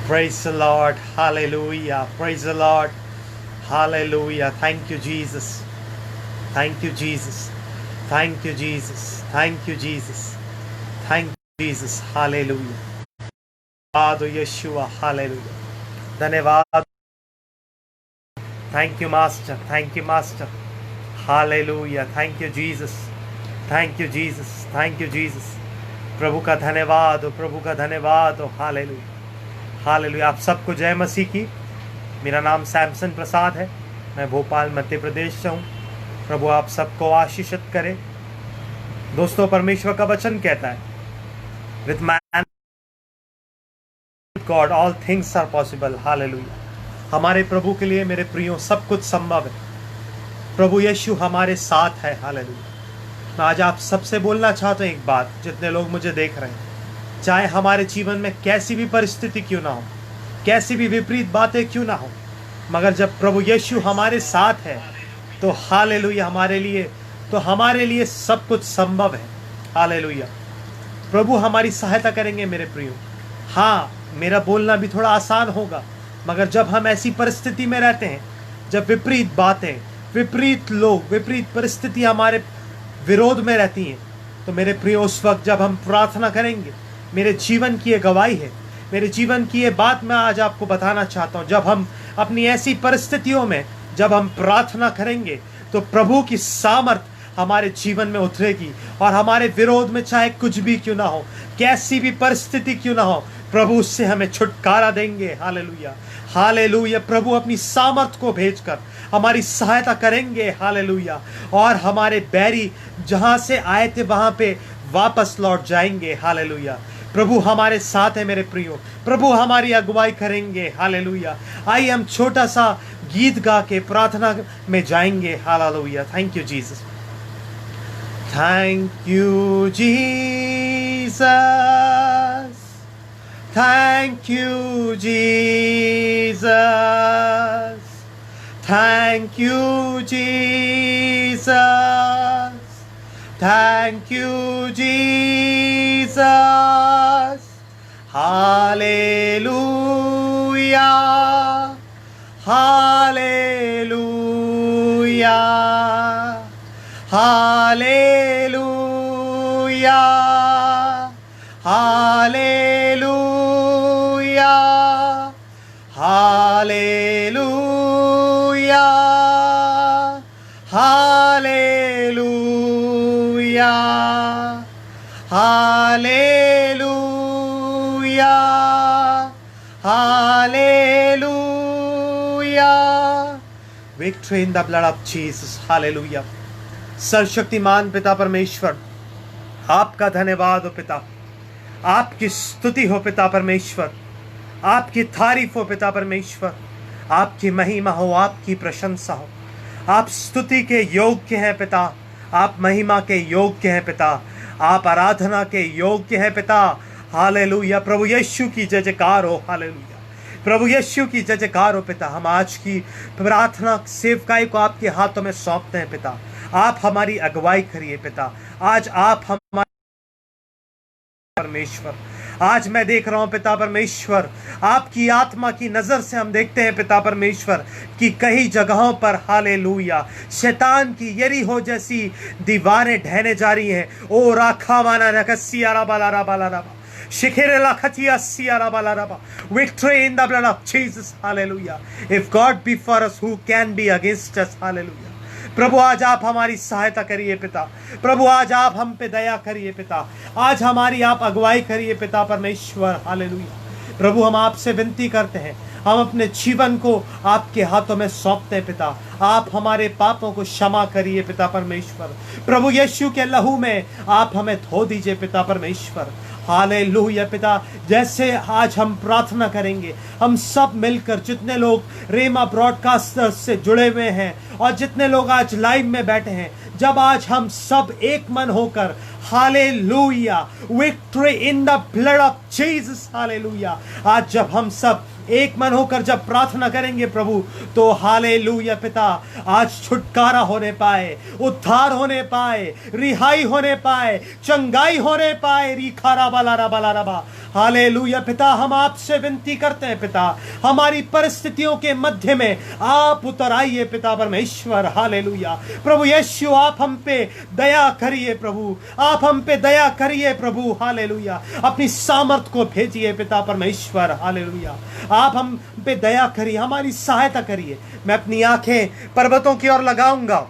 Praise the Lord. Hallelujah. Praise the Lord. Hallelujah. Thank you, Jesus. Thank you, Jesus. Thank you, Jesus. Thank you, Jesus. Thank you, Jesus. Hallelujah. धन्यवाद यीशुआ. Hallelujah. धन्यवाद. Thank you, Master. Thank you, Master. Hallelujah. Thank you, Jesus. Thank you, Jesus. Thank you, Jesus. प्रभु का धन्यवाद हो, प्रभु का धन्यवाद हो. Hallelujah. Hallelujah. आप सबको जय मसीह की. मेरा नाम सैमसन प्रसाद है. मैं भोपाल मध्य प्रदेश से हूँ. प्रभु आप सबको आशीषित करे. दोस्तों, परमेश्वर का वचन कहता है, with man God all things are possible. Hallelujah. हमारे प्रभु के लिए मेरे प्रियो सब कुछ संभव है. प्रभु यीशु हमारे साथ है. हालेलुया. मैं आज आप सबसे बोलना चाहता हूँ एक बात, जितने लोग मुझे देख रहे हैं, चाहे हमारे जीवन में कैसी भी परिस्थिति क्यों ना हो, कैसी भी विपरीत बातें क्यों ना हो, मगर जब प्रभु यीशु हमारे साथ है तो हालेलुया हमारे लिए सब कुछ संभव है. हालेलुया. प्रभु हमारी सहायता करेंगे मेरे प्रियो. हाँ, मेरा बोलना भी थोड़ा आसान होगा, मगर जब हम ऐसी परिस्थिति में रहते हैं, जब विपरीत बातें, विपरीत लोग, विपरीत परिस्थिति हमारे विरोध में रहती हैं, तो मेरे प्रियो उस वक्त जब हम प्रार्थना करेंगे, मेरे जीवन की ये गवाही है, मेरे जीवन की ये बात मैं आज आपको बताना चाहता हूँ. जब हम अपनी ऐसी परिस्थितियों में जब हम प्रार्थना करेंगे तो प्रभु की सामर्थ हमारे जीवन में उतरेगी और हमारे विरोध में चाहे कुछ भी क्यों ना हो, कैसी भी परिस्थिति क्यों ना हो, प्रभु उससे हमें छुटकारा देंगे. हालेलुया. हालेलुया. प्रभु अपनी सामर्थ को भेजकर हमारी सहायता करेंगे. हालेलुया. और हमारे बैरी जहां से आए थे वहां पे वापस लौट जाएंगे. हालेलुया. प्रभु हमारे साथ है मेरे प्रियो. प्रभु हमारी अगुवाई करेंगे. हालेलुया. आइए हम छोटा सा गीत गा के प्रार्थना में जाएंगे. Hallelujah. Thank you Jesus. Thank you Jesus. Thank you, Jesus. Thank you, Jesus. Thank you, Jesus. Hallelujah. Hallelujah. Hallelujah. Hallelujah. Hallelujah. Hallelujah. Hallelujah. Hallelujah. Victory in the blood of Jesus. Hallelujah. सर्वशक्तिमान पिता परमेश्वर, आपका धन्यवाद हो पिता. आपकी स्तुति हो पिता परमेश्वर. आपकी तारीफ हो पिता परमेश्वर. आपकी महिमा हो, आपकी प्रशंसा हो. आप स्तुति के योग्य हैं पिता. आप महिमा के योग्य हैं पिता. आप आराधना के योग्य हैं पिता. हालेलुया. प्रभु यीशु की जय जयकार हो. हालेलुया. प्रभु यीशु की जय जयकार हो पिता. हम आज की प्रार्थना सेवकाई को आपके हाथों में सौंपते हैं पिता. आप हमारी अगुवाई करिए पिता. आज आप हमारे परमेश्वर, आज मैं देख रहा हूं पिता परमेश्वर, आपकी आत्मा की नजर से हम देखते हैं पिता परमेश्वर कि कई जगहों पर हालेलुया शैतान की यरीहो जैसी दीवारें ढहने जा रही हैं. ओ राखावाना नकसिया राबाला राबाला राबा शिखिरेला खचिया सिया राबाला राबा. Victory in the blood of Jesus. Hallelujah. If God be for us, who can be against us. Hallelujah. प्रभु आज आप हमारी सहायता करिए पिता. प्रभु आज आप हम पे दया करिए पिता. आज हमारी आप अगुवाई करिए पिता परमेश्वर. हालेलुया. प्रभु हम आपसे विनती करते हैं, हम अपने जीवन को आपके हाथों में सौंपते हैं पिता. आप हमारे पापों को क्षमा करिए पिता परमेश्वर. प्रभु यीशु के लहू में आप हमें धो दीजिए पिता परमेश्वर. हालेलुया पिता. जैसे आज हम प्रार्थना करेंगे, हम सब मिलकर, जितने लोग रेमा ब्रॉडकास्ट से जुड़े हुए हैं और जितने लोग आज लाइव में बैठे हैं, जब आज हम सब एक मन होकर hallelujah victory in the blood of Jesus. Hallelujah. आज जब हम सब एक मन होकर जब प्रार्थना करेंगे प्रभु, तो हालेलुया पिता, आज छुटकारा होने पाए, उद्धार होने पाए, रिहाई होने पाए, चंगाई होने पाए। रिखारा बाला रबा रबा, हालेलुया पिता, हम आपसे विनती करते हैं पिता, हमारी परिस्थितियों के मध्य में आप उतर आइए पिता परमेश्वर। हालेलुया प्रभु यीशु, आप हम पे दया करिए प्रभु, आप हम पे दया करिए प्रभु। हालेलुया, अपनी सामर्थ को भेजिए पिता परमेश्वर। हालेलुया, आप हम पे दया करिए, हमारी सहायता करिए। मैं अपनी आंखें पर्वतों की ओर लगाऊंगा,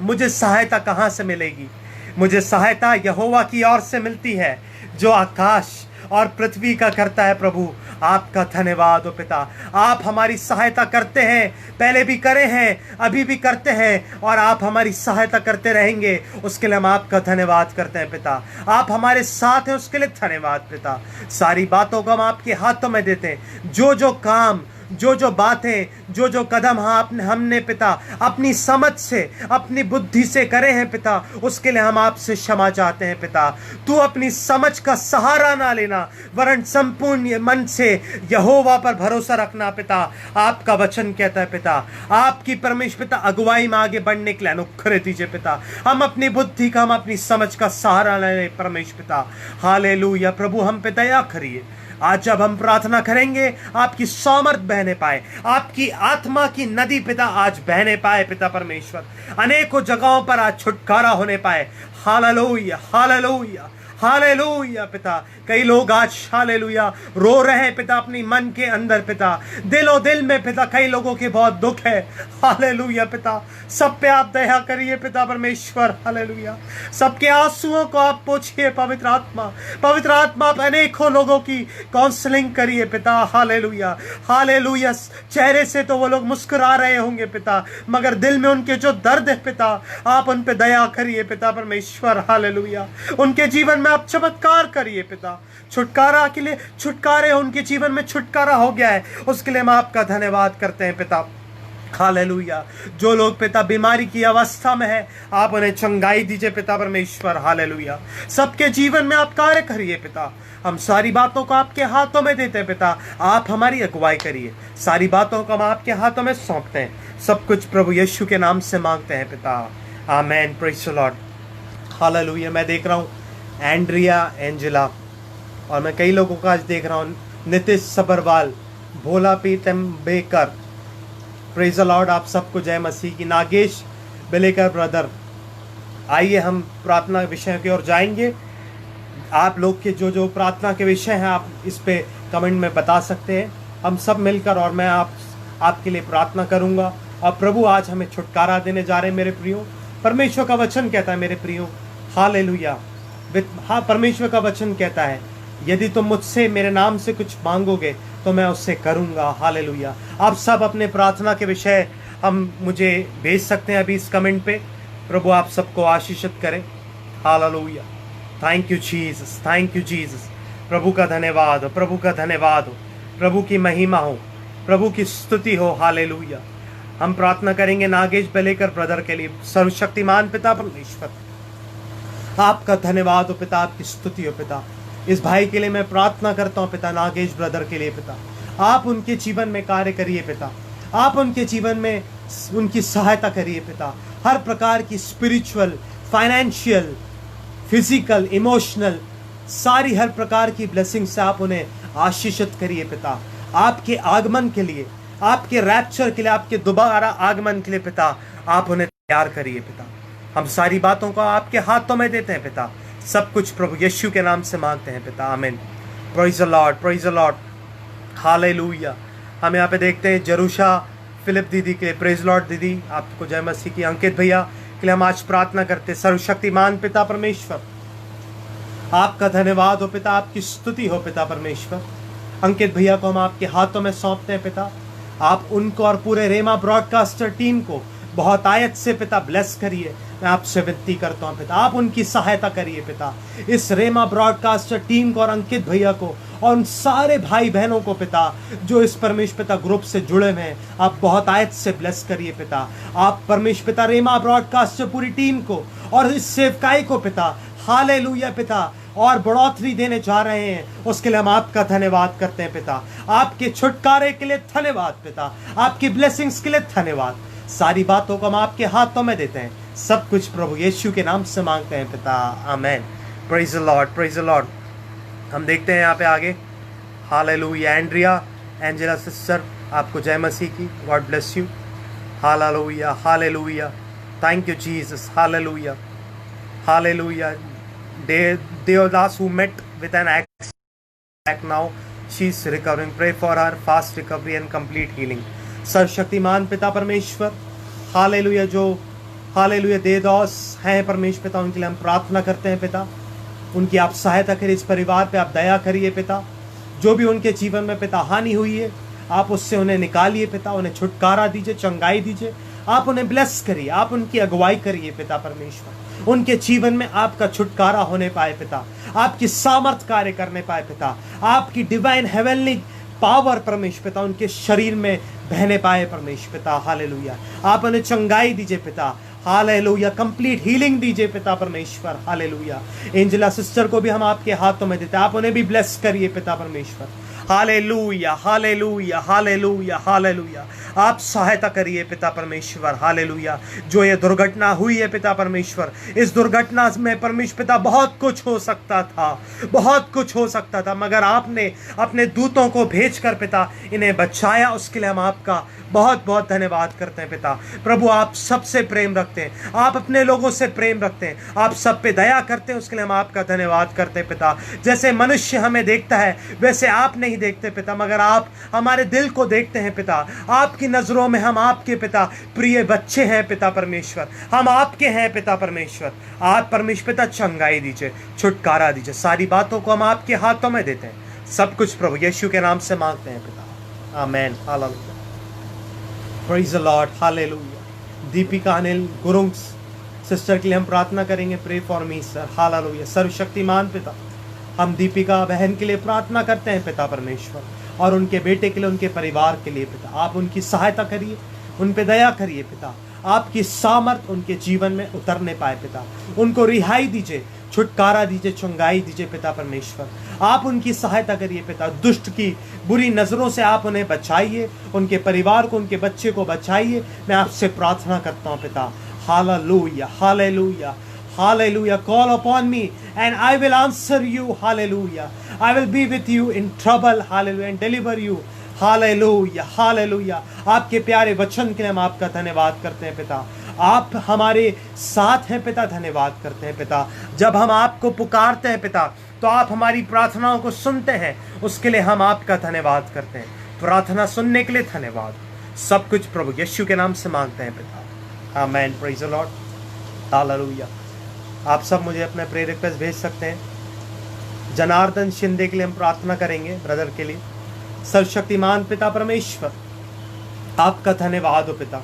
मुझे सहायता कहां से मिलेगी? मुझे सहायता यहोवा की ओर से मिलती है, जो आकाश और पृथ्वी का करता है। प्रभु आपका धन्यवाद हो पिता, आप हमारी सहायता करते हैं, पहले भी करे हैं, अभी भी करते हैं, और आप हमारी सहायता करते रहेंगे। उसके लिए हम आपका धन्यवाद करते हैं पिता। आप हमारे साथ हैं, उसके लिए धन्यवाद पिता। सारी बातों को हम आपके हाथों में देते हैं। जो काम, जो बातें, जो कदम हमने पिता अपनी समझ से, अपनी बुद्धि से करे हैं पिता, उसके लिए हम आपसे क्षमा चाहते हैं पिता। तू अपनी समझ का सहारा ना लेना, वरन संपूर्ण मन से यहोवा पर भरोसा रखना पिता। आपका वचन कहता है पिता, आपकी परमेश्वर पिता अगुवाई में आगे बढ़ने के लिए अनुग्रह दीजिए पिता। हम अपनी बुद्धि का, हम अपनी समझ का सहारा लें परमेश्वर पिता। हालेलुया प्रभु, हम पे दया करिए। आज जब हम प्रार्थना करेंगे, आपकी सामर्थ बहने पाए, आपकी आत्मा की नदी पिता आज बहने पाए पिता परमेश्वर। अनेकों जगहों पर आज छुटकारा होने पाए। हालेलुया हालेलुया हालेलुया पिता। कई लोग आज हालेलुया रो रहे हैं पिता अपनी मन के अंदर पिता, दिलो दिल में पिता कई लोगों के बहुत दुख है। हालेलुया पिता, सब पे आप दया करिए पिता परमेश्वर। हालेलुया, सबके आंसुओं को आप पोंछिए पवित्र आत्मा। पवित्र आत्मा आप अनेकों लोगों की काउंसलिंग करिए पिता। हालेलुया हालेलुया, चेहरे से तो वो लोग मुस्कुरा रहे होंगे पिता, मगर दिल में उनके जो दर्द है पिता, आप उन पे दया करिए पिता परमेश्वर। हालेलुया, उनके जीवन में आप चमत्कार करिए पिता। छुटकारा के लिए, छुटकारे उनके जीवन में छुटकारा हो गया है, उसके लिए हम आपका धन्यवाद करते हैं पिता। हालेलुया, जो लोग पिता बीमारी की अवस्था में है, आप उन्हें चंगाई दीजिए पिता परमेश्वर। हालेलुया, सबके जीवन में आप कार्य करिए पिता। हम सारी बातों को आपके हाथों में देते हैं पिता, आप हमारी अगुवाई करिए। सारी बातों को हम आपके हाथों में सौंपते हैं। सब कुछ प्रभु यीशु के नाम से मांगते हैं पिता, amen. Praise the Lord. Hallelujah, मैं देख रहा हूँ एंड्रिया, एंजेला, और मैं कई लोगों का आज देख रहा हूँ, नितिश सबरवाल, भोला पीतम्बेकर। प्रेज़ द लॉर्ड, आप सबको जय मसीह की। नागेश बेलेकर ब्रदर, आइए हम प्रार्थना विषय की ओर जाएंगे। आप लोग के जो प्रार्थना के विषय हैं, आप इस पे कमेंट में बता सकते हैं। हम सब मिलकर, और मैं आपके लिए प्रार्थना करूंगा। और प्रभु आज हमें छुटकारा देने जा रहे हैं मेरे प्रियो। परमेश्वर का वचन कहता है मेरे प्रियो, हालेलुया, हाँ, परमेश्वर का वचन कहता है, यदि तुम मुझसे मेरे नाम से कुछ मांगोगे तो मैं उससे करूंगा। हालेलुया, आप सब अपने प्रार्थना के विषय हम मुझे भेज सकते हैं अभी इस कमेंट पे। प्रभु आप सबको आशीषित करें। Hallelujah, thank you Jesus, thank you Jesus. प्रभु का धन्यवाद हो, प्रभु का धन्यवाद हो, प्रभु की महिमा हो, प्रभु की स्तुति हो। हालेलुया, हम प्रार्थना करेंगे नागेश बेलेकर ब्रदर के लिए। सर्वशक्तिमान पिता परमेश्वर, आपका धन्यवाद हो पिता, आपकी स्तुति हो पिता। इस भाई के लिए मैं प्रार्थना करता हूँ पिता, नागेश ब्रदर के लिए पिता, आप उनके जीवन में कार्य करिए पिता, आप उनके जीवन में उनकी सहायता करिए पिता। हर प्रकार की स्पिरिचुअल, फाइनेंशियल, फिजिकल, इमोशनल, सारी हर प्रकार की ब्लेसिंग से आप उन्हें आशीषित करिए पिता। आपके आगमन के लिए, आपके रैप्चर के लिए, आपके दोबारा आगमन के लिए पिता, आप उन्हें तैयार करिए पिता। हम सारी बातों को आपके हाथों में देते हैं पिता। सब कुछ प्रभु यीशु के नाम से मांगते हैं पिता, आमीन। Praise the Lord, praise the Lord, hallelujah. हम यहाँ पे देखते हैं जरूशा फिलिप दीदी के लिए। प्रेज़ द लॉर्ड दीदी, आपको जय मसीह की। अंकित भैया के लिए हम आज प्रार्थना करते हैं। सर्वशक्तिमान पिता परमेश्वर, आपका धन्यवाद हो पिता, आपकी स्तुति हो पिता परमेश्वर। अंकित भैया को हम आपके हाथों में सौंपते हैं पिता। आप उनको और पूरे रेमा ब्रॉडकास्टर टीम को बहुत आयत से पिता ब्लेस करिए। मैं आपसे विनती करता हूँ पिता, आप उनकी सहायता करिए पिता। इस रेमा ब्रॉडकास्टर टीम को और अंकित भैया को और उन सारे भाई बहनों को पिता जो इस परमेश्वर पिता ग्रुप से जुड़े हुए हैं, आप बहुत आयत से ब्लेस करिए पिता। आप परमेश्वर पिता रेमा ब्रॉडकास्टर पूरी टीम को और इस सेवकाई को पिता, हालेलुया पिता, और बढ़ोतरी देने जा रहे हैं, उसके लिए हम आपका धन्यवाद करते हैं पिता। आपके छुटकारे के लिए धन्यवाद पिता, आपकी ब्लेसिंग्स के लिए धन्यवाद। सारी बातों को हम आपके हाथों में देते हैं, सब कुछ प्रभु यीशु के नाम से मांगते हैं पिता, amen. Praise the Lord, praise the Lord. हम देखते हैं यहाँ पे आगे, हालेलुया। एंजेला सिस्टर, आपको जय मसीह की, God bless you. Hallelujah, hallelujah, thank you Jesus, hallelujah, hallelujah. Deodas who met with an attack now, she's recovering. Pray for her fast recovery and complete healing. सर्वशक्तिमान पिता परमेश्वर, हालेलुया, जो hallelujah देदास हैं परमेश्वर पिता, उनके लिए हम प्रार्थना करते हैं पिता। उनकी आप सहायता करिए, इस परिवार पे आप दया करिए पिता। जो भी उनके जीवन में पिता हानि हुई है, आप उससे उन्हें निकालिए पिता, उन्हें छुटकारा दीजिए, चंगाई दीजिए, आप उन्हें ब्लेस करिए, आप उनकी अगुवाई करिए पिता परमेश्वर। उनके जीवन में आपका छुटकारा होने पाए पिता, आपकी सामर्थ कार्य करने पाए पिता, आपकी डिवाइन हेवनली पावर परमेश्वर पिता उनके शरीर में बहने पाए परमेश्वर पिता, हालेलुया। आप उन्हें चंगाई दीजिए पिता, हालेलुया, कंप्लीट हीलिंग दीजिए पिता परमेश्वर, हालेलुया। एंजेला सिस्टर को भी हम आपके हाथों में देते हैं, आप उन्हें भी ब्लेस करिए पिता परमेश्वर, हालेलुया, हालेलुया, हालेलुया, हालेलुया। आप सहायता करिए पिता परमेश्वर, हालेलुया। जो ये दुर्घटना हुई है पिता परमेश्वर, इस दुर्घटना में परमेश्वर पिता बहुत कुछ हो सकता था, बहुत कुछ हो सकता था, मगर आपने अपने दूतों को भेजकर पिता इन्हें बचाया, उसके लिए हम आपका बहुत बहुत धन्यवाद करते हैं पिता। प्रभु, आप सबसे प्रेम रखते हैं, आप अपने लोगों से प्रेम रखते हैं, आप सब पे दया करते हैं, उसके लिए हम आपका धन्यवाद करते हैं पिता। जैसे मनुष्य हमें देखता है वैसे आप नहीं देखते पिता, मगर आप हमारे दिल को देखते हैं पिता। आपकी नजरों में हम आपके पिता प्रिय बच्चे हैं पिता परमेश्वर, हम आपके हैं पिता परमेश्वर। आप परमेश्वर पिता चंगाई दीजिए, छुटकारा दीजिए, सारी बातों को हम आपके हाथों में देते हैं। सब कुछ प्रभु यीशु के नाम से मांगते हैं पिता, amen, hallelujah. Praise the Lord, hallelujah. Deepika Anil Gurungs sister के लिए हम प्रार्थना करेंगे, pray for me sir, hallelujah. सर्वशक्तिमान पिता, हम दीपिका बहन के लिए प्रार्थना करते हैं पिता परमेश्वर, और उनके बेटे के लिए, उनके परिवार के लिए पिता, आप उनकी सहायता करिए, उन पे दया करिए पिता, आपकी सामर्थ उनके जीवन में उतरने पाए पिता, उनको रिहाई दीजिए, छुटकारा दीजिए, चंगाई दीजिए पिता परमेश्वर। आप उनकी सहायता करिए पिता, दुष्ट की बुरी नज़रों से आप उन्हें बचाइए, उनके परिवार को, उनके बच्चे को बचाइए। मैं आपसे प्रार्थना करता हूँ पिता, hallelujah, hallelujah, hallelujah। Call upon me and I will answer you, hallelujah। I will be with you in trouble, hallelujah, and deliver you, hallelujah, hallelujah। आपके प्यारे वचन के लिए हम आपका धन्यवाद करते हैं पिता, आप हमारे साथ हैं पिता, धन्यवाद करते हैं पिता। जब हम आपको पुकारते हैं पिता, तो आप हमारी प्रार्थनाओं को सुनते हैं, उसके लिए हम आपका धन्यवाद करते हैं। प्रार्थना सुनने के लिए धन्यवाद। सब कुछ प्रभु यीशु के नाम से मांगते हैं पिता, amen. Praise the Lord, hallelujah. आप सब मुझे अपने प्रेयर रिक्वेस्ट भेज सकते हैं। जनार्दन शिंदे के लिए हम प्रार्थना करेंगे, ब्रदर के लिए। सर्वशक्तिमान पिता परमेश्वर, आपका धन्यवाद हो पिता,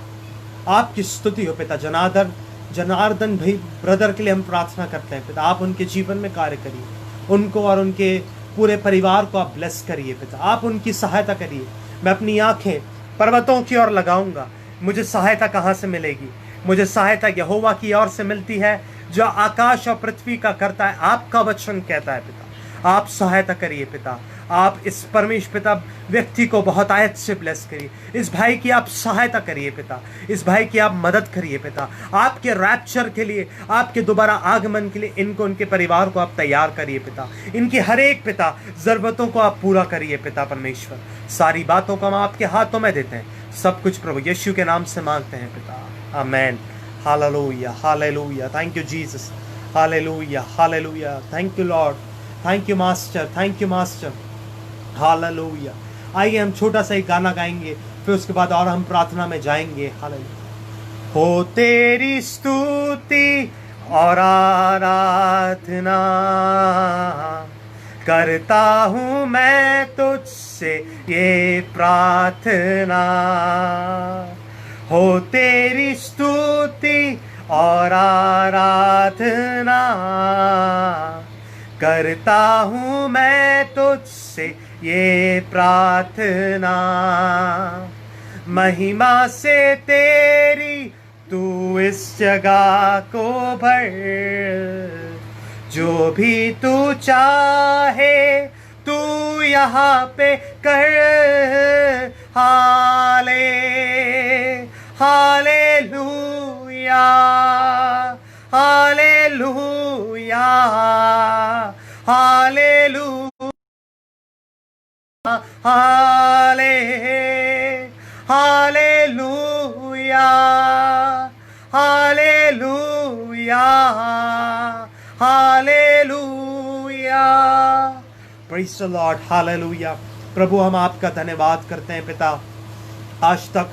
आपकी स्तुति हो पिता। जनार्दन भाई ब्रदर के लिए हम प्रार्थना करते हैं पिता, आप उनके जीवन में कार्य करिए, उनको और उनके पूरे परिवार को आप ब्लेस करिए पिता, आप उनकी सहायता करिए। मैं अपनी आंखें पर्वतों की ओर लगाऊंगा, मुझे सहायता कहाँ से मिलेगी? मुझे सहायता यहोवा की ओर से मिलती है, जो आकाश और पृथ्वी का करता है। आपका वचन कहता है पिता, आप सहायता करिए पिता, आप इस परमेश्वर पिता व्यक्ति को बहुत आयत से ब्लेस करिए। इस भाई की आप सहायता करिए पिता, इस भाई की आप मदद करिए पिता। आपके रैप्चर के लिए, आपके दोबारा आगमन के लिए इनको, उनके परिवार को आप तैयार करिए पिता। इनकी हर एक पिता ज़रूरतों को आप पूरा करिए पिता परमेश्वर। सारी बातों को हम आपके हाथों में देते हैं। सब कुछ प्रभु यीशु के नाम से मांगते हैं पिता, amen, hallelujah, hallelujah. Thank you Jesus, hallelujah, hallelujah. Thank you Lord, thank you master, thank you master, hallelujah. आइए हम छोटा सा एक गाना गाएंगे, फिर उसके बाद और हम प्रार्थना में जाएंगे। हालेलुया। हो तेरी स्तुति और आराधना करता हूँ मैं तुझसे ये प्रार्थना, हो तेरी स्तुति और आराधना करता हूँ मैं तुझसे ये प्रार्थना। महिमा से तेरी तू इस जगह को भर, जो भी तू चाहे तू यहाँ पे कर। Halle hallelujah hallelujah hallelujah halle hallelujah hallelujah hallelujah. Praise the Lord, hallelujah. प्रभु हम आपका धन्यवाद करते हैं पिता। आज तक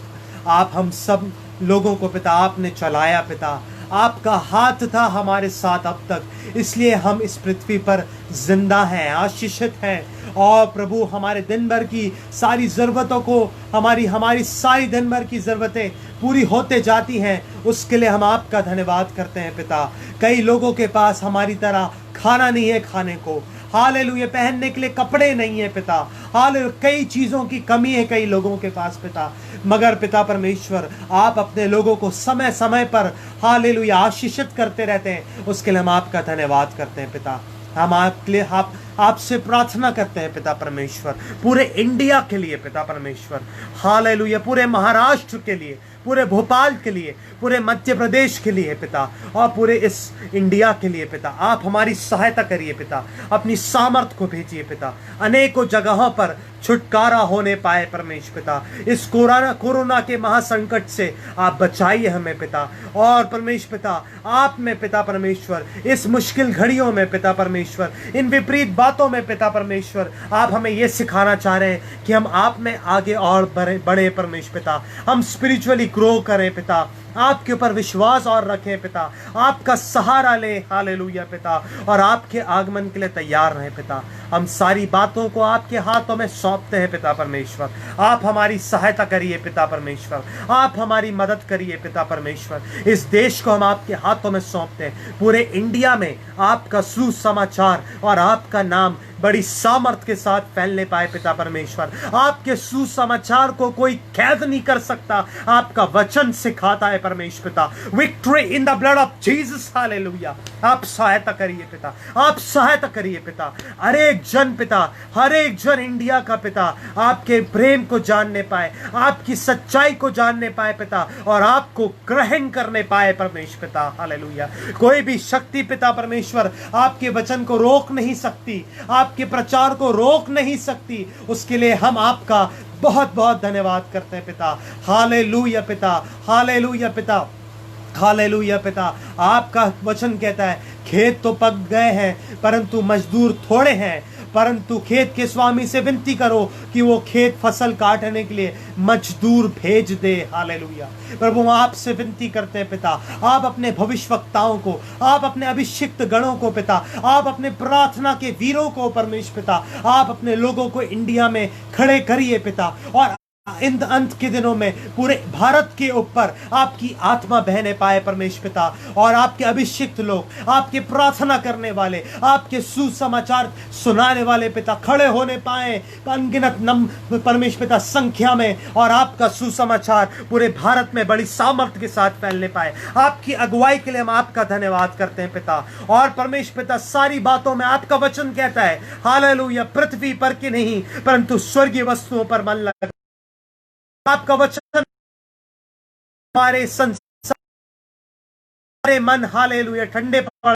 आप हम सब लोगों को पिता आपने चलाया पिता, आपका हाथ था हमारे साथ अब तक, इसलिए हम इस पृथ्वी पर जिंदा हैं, आशीषित हैं। और प्रभु हमारे दिन भर की सारी ज़रूरतों को, हमारी सारी दिन भर की ज़रूरतें पूरी होते जाती हैं, उसके लिए हम आपका धन्यवाद करते हैं पिता। कई लोगों के पास हमारी तरह खाना नहीं है खाने को, हालेलुया, पहनने के लिए कपड़े नहीं है पिता, हालेलुया, कई चीज़ों की कमी है कई लोगों के पास पिता। मगर पिता परमेश्वर आप अपने लोगों को समय समय पर हालेलुया आशीषित करते रहते हैं, उसके लिए हम आपका धन्यवाद करते हैं पिता। हम आपके लिए आपसे प्रार्थना करते हैं पिता परमेश्वर, पूरे इंडिया के लिए पिता परमेश्वर, हालेलुया, पूरे महाराष्ट्र के लिए, पूरे भोपाल के लिए, पूरे मध्य प्रदेश के लिए पिता, और पूरे इस इंडिया के लिए पिता। आप हमारी सहायता करिए पिता, अपनी सामर्थ को भेजिए पिता, अनेकों जगहों पर छुटकारा होने पाए परमेश्वर पिता। इस कोरोना के महासंकट से आप बचाइए हमें पिता। और परमेश्वर पिता आप में पिता परमेश्वर इस मुश्किल घड़ियों में पिता परमेश्वर, इन विपरीत बातों में पिता परमेश्वर, आप हमें ये सिखाना चाह रहे हैं कि हम आप में आगे और बढ़े परमेश्वर पिता, हम स्पिरिचुअली ग्रो करें पिता, आपके ऊपर विश्वास और रखें पिता, आपका सहारा लें हालेलुया पिता, और आपके आगमन के लिए तैयार रहें पिता। हम सारी बातों को आपके हाथों में सौंपते हैं पिता परमेश्वर। आप हमारी सहायता करिए पिता परमेश्वर, आप हमारी मदद करिए पिता परमेश्वर। इस देश को हम आपके हाथों में सौंपते हैं। पूरे इंडिया में आपका सुसमाचार और आपका नाम बड़ी सामर्थ के साथ फैलने पाए पिता परमेश्वर। आपके सुसमाचार को कोई कैद नहीं कर सकता, आपका वचन सिखाता है परमेश्वर पिता। Victory in the blood of Jesus, hallelujah. आप सहायता करिए पिता, आप सहायता करिए पिता। हर एक जन पिता, हर एक जन इंडिया का पिता आपके प्रेम को जानने पाए, आपकी सच्चाई को जानने पाए पिता, और आपको ग्रहण करने पाए परमेश्वर पिता, हालेलुया। कोई भी शक्ति पिता परमेश्वर आपके वचन को रोक नहीं सकती, आपके प्रचार को रोक नहीं सकती। उसके लिए हम आपका बहुत बहुत धन्यवाद करते हैं पिता, हालेलुया पिता, हालेलुया पिता, हालेलुया पिता। आपका वचन कहता है खेत तो पक गए हैं परंतु मजदूर थोड़े हैं, परंतु खेत के स्वामी से विनती करो कि वो खेत फसल काटने के लिए मजदूर भेज दे, हालेलुया। प्रभु हम आपसे विनती करते हैं पिता, आप अपने भविष्यवक्ताओं को, आप अपने अभिषिक्त गणों को पिता, आप अपने प्रार्थना के वीरों को परमेश्वर पिता, आप अपने लोगों को इंडिया में खड़े करिए पिता, और इन अंत के दिनों में पूरे भारत के ऊपर आपकी आत्मा बहने पाए परमेश्वर पिता, और आपके अभिषिक्त लोग, आपके प्रार्थना करने वाले, आपके सुसमाचार सुनाने वाले पिता खड़े होने पाए अनगिनत परमेश्वर पिता संख्या में, और आपका सुसमाचार पूरे भारत में बड़ी सामर्थ्य के साथ फैलने पाए। आपकी अगुवाई के लिए हम आपका धन्यवाद करते हैं पिता। और परमेश्वर पिता सारी बातों में आपका वचन कहता है हालेलुया, पृथ्वी पर की नहीं परंतु स्वर्गीय वस्तुओं पर मन लगा। आपका वचन हमारे संसार मन हालेलुया ठंडे पड़,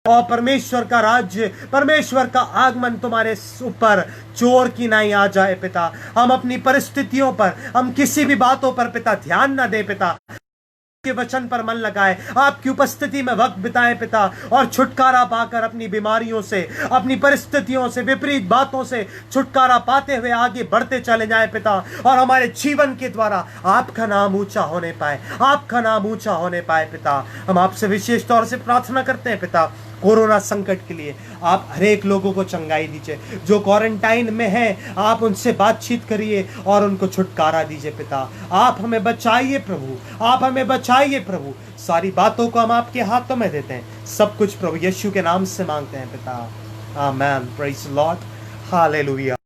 और परमेश्वर का राज्य, परमेश्वर का आगमन तुम्हारे ऊपर चोर की नहीं आ जाए पिता। हम अपनी परिस्थितियों पर, हम किसी भी बातों पर पिता ध्यान ना दे पिता, के वचन पर मन लगाए, आपकी उपस्थिति में वक्त बिताएं पिता, और छुटकारा पाकर अपनी बीमारियों से, अपनी परिस्थितियों से, विपरीत बातों से छुटकारा पाते हुए आगे बढ़ते चले जाएं पिता, और हमारे जीवन के द्वारा आपका नाम ऊंचा होने पाए, आपका नाम ऊंचा होने पाए पिता। हम आपसे विशेष तौर से प्रार्थना करते हैं पिता, कोरोना संकट के लिए आप हर एक लोगों को चंगाई दीजिए, जो क्वारंटाइन में हैं आप उनसे बातचीत करिए और उनको छुटकारा दीजिए पिता। आप हमें बचाइए प्रभु, आप हमें बचाइए प्रभु। सारी बातों को हम आपके हाथों में देते हैं, सब कुछ प्रभु यीशु के नाम से मांगते हैं पिता, amen. Praise the Lord, hallelujah.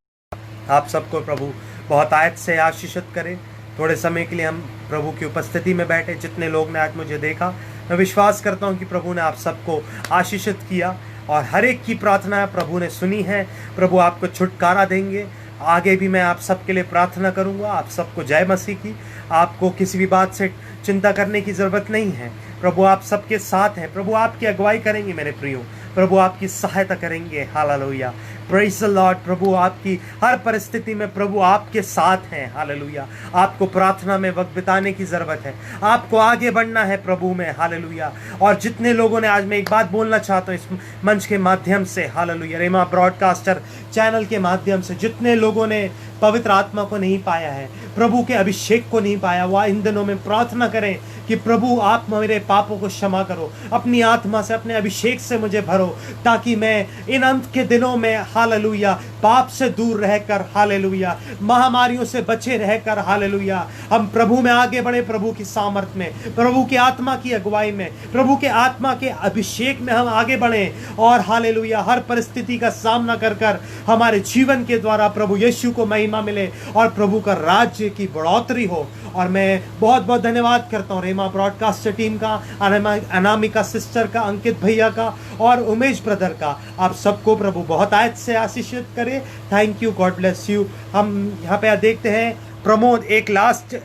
आप सबको प्रभु बहुत आयत से आशीषित करें। थोड़े समय के लिए हम प्रभु की उपस्थिति में बैठे, जितने लोग ने आज मुझे देखा, मैं विश्वास करता हूं कि प्रभु ने आप सबको आशीषित किया, और हर एक की प्रार्थना प्रभु ने सुनी है। प्रभु आपको छुटकारा देंगे। आगे भी मैं आप सबके लिए प्रार्थना करूंगा। आप सबको जय मसीह की। आपको किसी भी बात से चिंता करने की ज़रूरत नहीं है। प्रभु आप सबके साथ हैं। प्रभु आपकी अगुवाई करेंगे मेरे प्रियो। प्रभु आपकी सहायता करेंगे। Hallelujah, praise the Lord. प्रभु आपकी हर परिस्थिति में प्रभु आपके साथ हैं। हालेलुया, आपको प्रार्थना में वक्त बिताने की ज़रूरत है। आपको आगे बढ़ना है प्रभु में। हालेलुया। और जितने लोगों ने, आज मैं एक बात बोलना चाहता हूँ इस मंच के माध्यम से, हालेलुया, रेमा ब्रॉडकास्टर चैनल के माध्यम से, जितने लोगों ने पवित्र आत्मा को नहीं पाया है, प्रभु के अभिषेक को नहीं पाया, वह इन दिनों में प्रार्थना करें कि प्रभु आप मेरे पापों को क्षमा करो, अपनी आत्मा से, अपने अभिषेक से मुझे भरो, ताकि मैं इन अंत के दिनों में, हालेलुया, पाप से दूर रहकर, हालेलुया, महामारियों से बचे रहकर, हालेलुया, हम प्रभु में आगे बढ़े, प्रभु की सामर्थ में, प्रभु की आत्मा की अगुवाई में, प्रभु के आत्मा के अभिषेक में हम आगे बढ़े और हालेलुया, हर परिस्थिति का सामना कर कर हमारे जीवन के द्वारा प्रभु यीशु को महिमा मिले और प्रभु का राज्य की बढ़ोतरी हो। और मैं बहुत बहुत धन्यवाद करता हूँ रेमा ब्रॉडकास्टर टीम का, अनामिका सिस्टर का, अंकित भैया का और उमेश ब्रदर का। आप सबको प्रभु बहुत आयत से आशीषित करे। Thank you, God bless you. हम यहाँ पे देखते हैं प्रमोद, एक लास्ट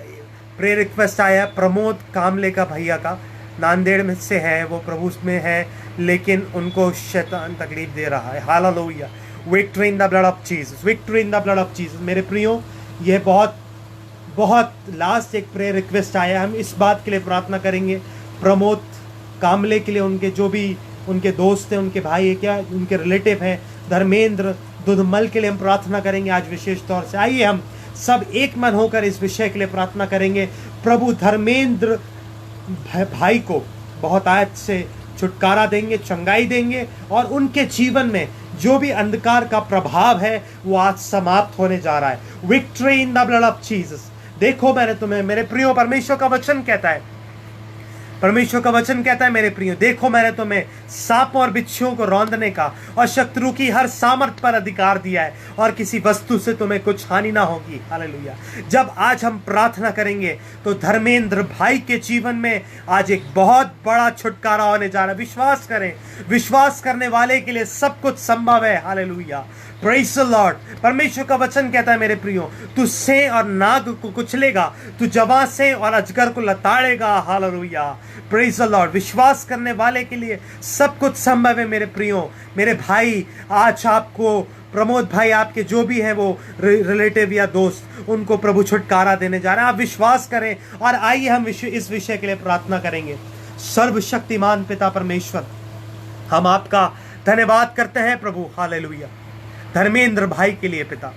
प्रेयर रिक्वेस्ट आया प्रमोद कामले का, भैया का, नांदेड़ में से है, वो प्रभु में है लेकिन उनको शैतान तकलीफ दे रहा है। Hallelujah, victory in the blood of Jesus, victory in the blood of Jesus. मेरे प्रियो, ये बहुत बहुत लास्ट एक प्रेयर रिक्वेस्ट आया, हम इस बात के लिए प्रार्थना करेंगे प्रमोद कामले के लिए, उनके जो भी उनके दोस्त हैं, उनके भाई है, क्या उनके रिलेटिव हैं, धर्मेंद्र दुधमल के लिए हम प्रार्थना करेंगे आज विशेष तौर से। आइए हम सब एक मन होकर इस विषय के लिए प्रार्थना करेंगे। प्रभु धर्मेंद्र भाई को बहुत आयत से छुटकारा देंगे, चंगाई देंगे और उनके जीवन में जो भी अंधकार का प्रभाव है वो आज समाप्त होने जा रहा है। Victory in the blood of Jesus. देखो मैंने तुम्हें, मेरे प्रियो, परमेश्वर का वचन कहता है, परमेश्वर का वचन कहता है मेरे प्रियो, देखो मैंने तुम्हें सांपों और बिच्छुओं को रौंदने का और शत्रु की हर सामर्थ पर अधिकार दिया है और किसी वस्तु से तुम्हें कुछ हानि ना होगी। हालेलुया। जब आज हम प्रार्थना करेंगे तो धर्मेंद्र भाई के जीवन में आज एक बहुत बड़ा छुटकारा होने जा रहा है। विश्वास करें, विश्वास करने वाले के लिए सब कुछ संभव है। Hallelujah, praise the Lord. परमेश्वर का वचन कहता है मेरे प्रियो, तू सें और नाग को कुचलेगा, तू जवां से और अजगर को लताड़ेगा। Hallelujah, praise the Lord. विश्वास करने वाले के लिए सब कुछ संभव है मेरे प्रियो। मेरे भाई, आज आपको प्रमोद भाई, आपके जो भी हैं वो रिलेटिव या दोस्त, उनको प्रभु छुटकारा देने जा रहे हैं। आप विश्वास करें और आइए हम इस विषय के लिए प्रार्थना करेंगे। सर्वशक्तिमान पिता परमेश्वर, हम आपका धन्यवाद करते हैं प्रभु। हालेलुया, धर्मेंद्र भाई के लिए पिता,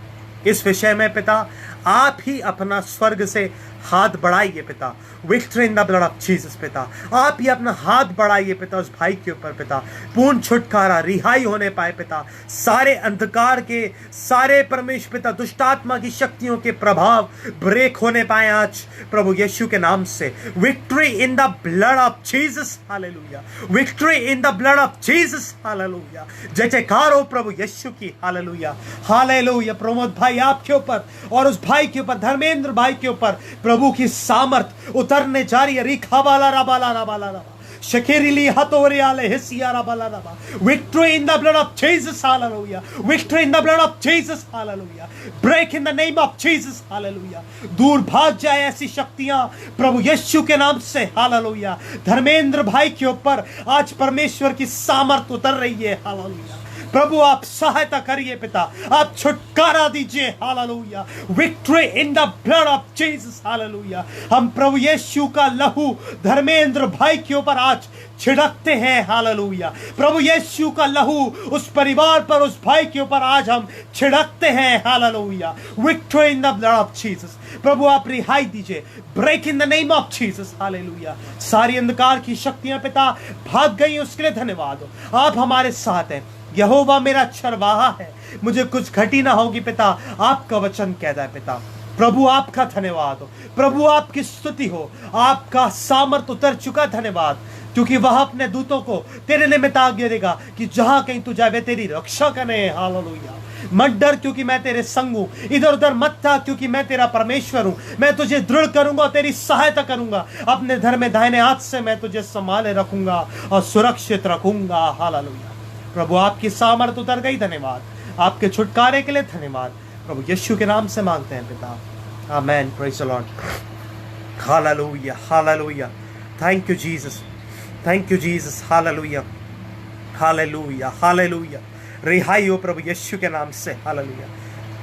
इस विषय में पिता आप ही अपना स्वर्ग से हाथ बढ़ाइए पिता। Victory in the blood of Jesus पिता, आप ही अपना हाथ बढ़ाइए पिता उस भाई के ऊपर पिता, पूर्ण छुटकारा, रिहाई होने पाए पिता, सारे अंधकार के, सारे परमेश्वर पिता दुष्टात्मा की शक्तियों के प्रभाव ब्रेक होने पाए आज प्रभु यीशु के नाम से। Victory in the blood of Jesus. Hallelujah, victory in the blood of Jesus. Hallelujah, जय जयकार हो प्रभु यीशु की। Hallelujah, hallelujah. प्रमोद भाई आपके ऊपर और उस भाई के ऊपर, धर्मेंद्र भाई के ऊपर प्रभु की सामर्थ उतरने जा रही है। रिखाबाला राबाला राबाला राबा शकेरिली हतोरियाले हिसिया राबाला राबा। Victory in the blood of Jesus. Hallelujah, victory in the blood of Jesus. Hallelujah, break in the name of Jesus. Hallelujah, दूर भाग जाए ऐसी शक्तियां प्रभु यीशु के नाम से। हालेलुया, धर्मेंद्र भाई के ऊपर आज परमेश्वर की सामर्थ उतर रही है। हालेलुया, प्रभु आप सहायता करिए पिता, आप छुटकारा दीजिए। Hallelujah, victory in the blood of Jesus. Hallelujah, हम प्रभु यीशु का लहू धर्मेंद्र भाई के ऊपर आज छिड़कते हैं। हालेलुया, प्रभु यीशु का लहू उस परिवार पर, उस भाई के ऊपर आज हम छिड़कते हैं। Hallelujah, victory in the blood of Jesus. प्रभु आप रिहाई दीजिए, break in the name of Jesus. Hallelujah, सारी अंधकार की शक्तियां पिता भाग गई, उसके लिए धन्यवाद हो। आप हमारे साथ हैं। यहोवा मेरा चरवाहा है, मुझे कुछ घटी ना होगी पिता, आपका वचन कहता है पिता। प्रभु आपका धन्यवाद हो, प्रभु आपकी स्तुति हो, आपका सामर्थ उतर चुका। धन्यवाद, क्योंकि वह अपने दूतों को तेरे निमित्त आज्ञा देगा कि जहां कहीं तू जाए वे तेरी रक्षा करें। हालेलुया, मत डर क्योंकि मैं तेरे संग हूं, इधर उधर मत था क्योंकि मैं तेरा परमेश्वर हूं। मैं तुझे दृढ़ करूंगा, तेरी सहायता करूंगा, अपने धर में दाहिने हाथ से मैं तुझे संभाले रखूंगा और सुरक्षित रखूंगा। हालेलुया, प्रभु आपकी सामर्थ उतर गई, धन्यवाद। आपके छुटकारे के लिए धन्यवाद, प्रभु यीशु के नाम से मांगते हैं पिता, amen. Praise the Lord, hallelujah, hallelujah. Thank you Jesus, thank you Jesus, hallelujah, hallelujah, hallelujah. रिहाई हो प्रभु यीशु के नाम से, हालेलुया।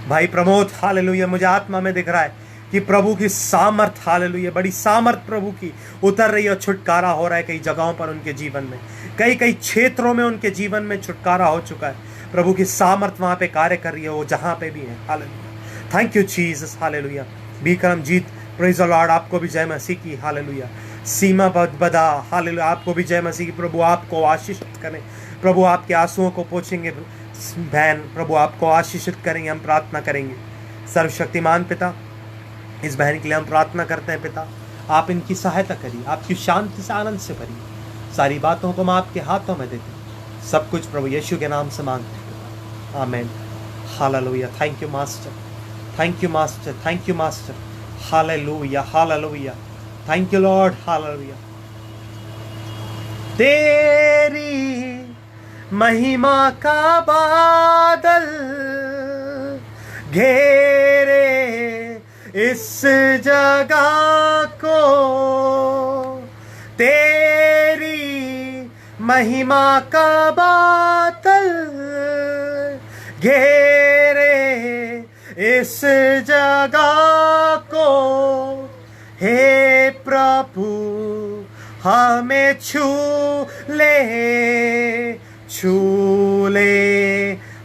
भाई प्रमोद, हालेलुया, मुझे आत्मा में दिख रहा है कि प्रभु की सामर्थ, हालेलुया, बड़ी सामर्थ प्रभु की उतर रही है और छुटकारा हो रहा है कई जगहों पर उनके जीवन में, कई कई क्षेत्रों में उनके जीवन में छुटकारा हो चुका है। प्रभु की सामर्थ वहाँ पे कार्य कर रही है, वो जहाँ पे भी है, hallelujah. Thank you Jesus, hallelujah. बी करमजीत, प्रेज द लॉर्ड, आपको भी जय मसीह की, हालेलुया। सीमा बदा, हालेलुया, आपको भी जय मसीह की। प्रभु आपको आशीषित करें, प्रभु आपके आंसुओं को पोंछेंगे बहन, प्रभु आपको आशीषित करेंगे। हम प्रार्थना करेंगे। सर्वशक्तिमान पिता, इस बहन के लिए हम प्रार्थना करते हैं पिता, आप इनकी सहायता करिए, आपकी शांति से आनंद से भरिए। सारी बातों को हम आपके हाथों में देते हैं, सब कुछ प्रभु यीशु के नाम से मांगते हैं पिता, amen. Hallelujah. Thank you master, thank you master, thank you master, hallelujah, hallelujah. Thank you Lord, hallelujah. तेरी महिमा का बादल घेरे इस जगह को, तेरी महिमा का बादल घेरे इस जगह को। हे प्रभु हमें छू ले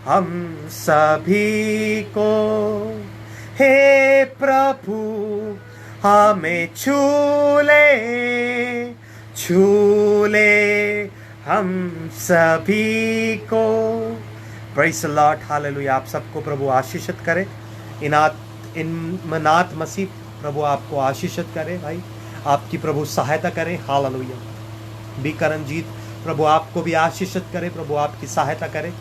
हम सभी को। हे प्रभु हमें छू ले हम सभी को। Praise the Lord, hallelujah. आप सबको प्रभु आशीषित करे। इनात मसीह प्रभु आपको आशीषित करे भाई, आपकी प्रभु सहायता करे, हालेलुया। बी करमजीत, प्रभु आपको भी आशीषित करे, प्रभु आपकी सहायता करे।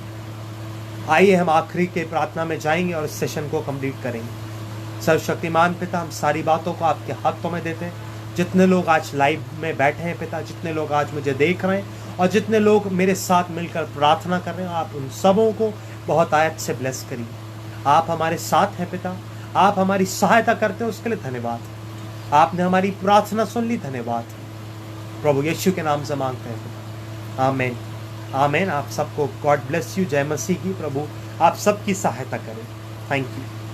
आइए हम आखिरी के प्रार्थना में जाएंगे और इस सेशन को कंप्लीट करेंगे। सर्वशक्तिमान पिता, हम सारी बातों को आपके हाथों में देते हैं। जितने लोग आज लाइव में बैठे हैं पिता, जितने लोग आज मुझे देख रहे हैं और जितने लोग मेरे साथ मिलकर प्रार्थना कर रहे हैं, आप उन सबों को बहुत आयत से ब्लेस करिए। आप हमारे साथ हैं पिता, आप हमारी सहायता करते हैं, उसके लिए धन्यवाद। आपने हमारी प्रार्थना सुन ली, धन्यवाद। प्रभु यीशु के नाम से मांगते हैं पिता, आमीन, आमीन। आप सबको गॉड ब्लेस यू, जय मसीह की। प्रभु आप सबकी सहायता करें। Thank you.